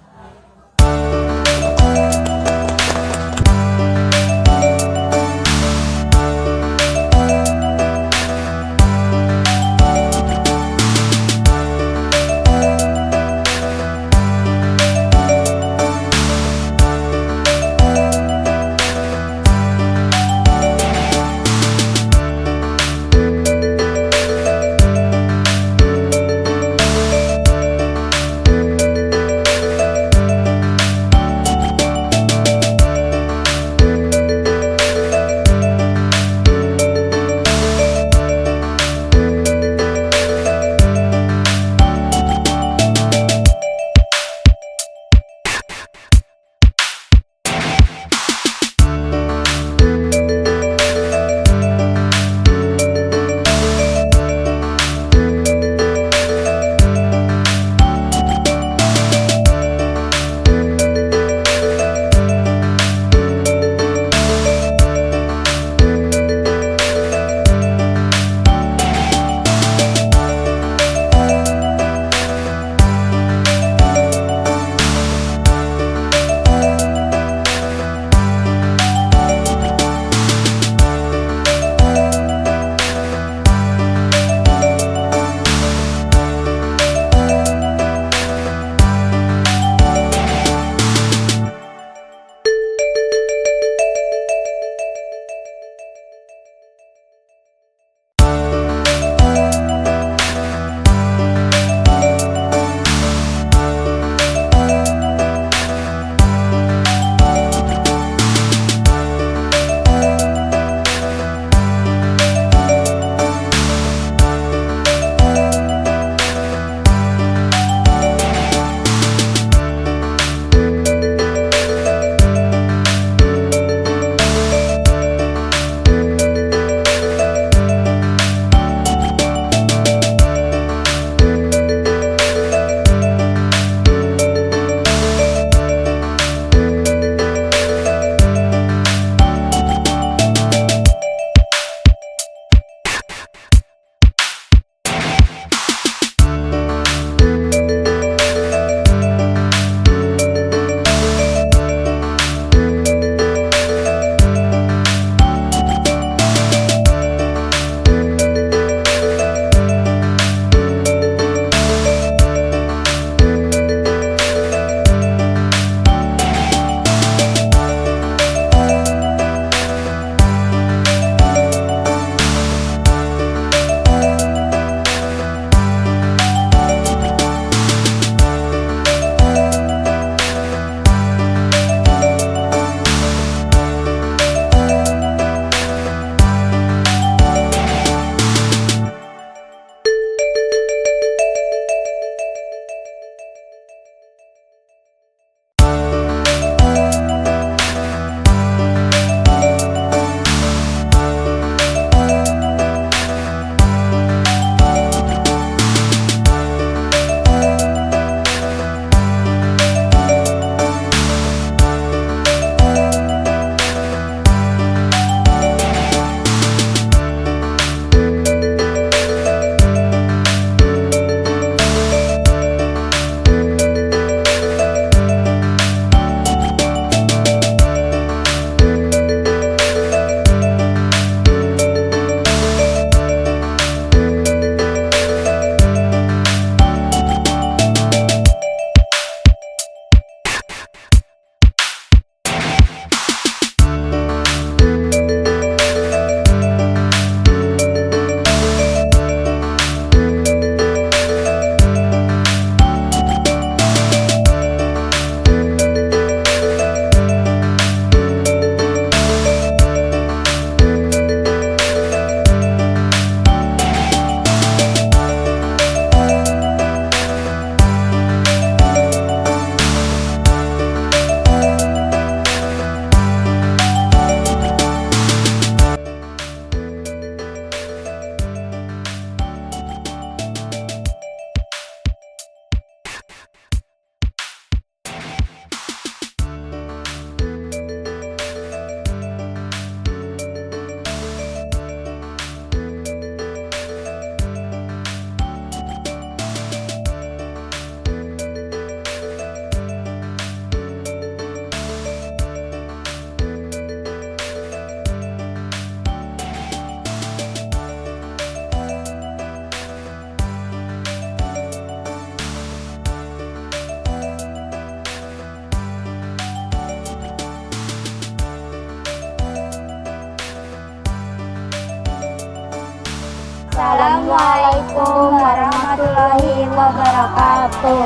Assalamualaikum warahmatullahi wabarakatuh.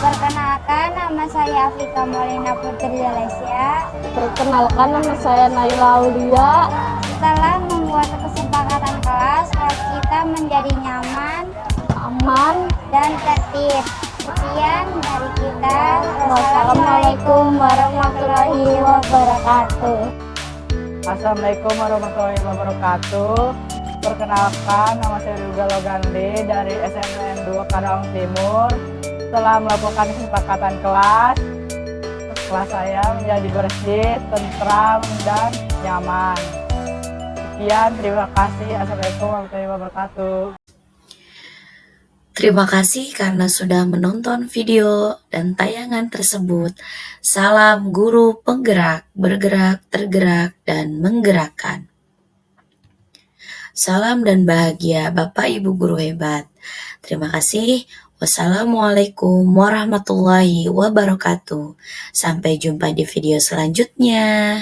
Perkenalkan, nama saya Afrika Molina Putri Dalesia. Perkenalkan, nama saya Naila Aulia. Setelah membuat kesepakatan kelas kita menjadi nyaman, Aman. dan tertib. Sekian dari kita. Wassalamualaikum warahmatullahi wabarakatuh. Assalamualaikum warahmatullahi wabarakatuh. Perkenalkan, nama saya Ruga Logandi dari SMPN 2 Karawang Timur. Setelah melakukan kesepakatan kelas saya menjadi bersih, tentram, dan nyaman. Sekian, terima kasih. Assalamualaikum warahmatullahi wabarakatuh. Terima kasih karena sudah menonton video dan tayangan tersebut. Salam guru penggerak, bergerak, tergerak, dan menggerakkan. Salam dan bahagia Bapak Ibu guru hebat. Terima kasih. Wassalamualaikum warahmatullahi wabarakatuh. Sampai jumpa di video selanjutnya.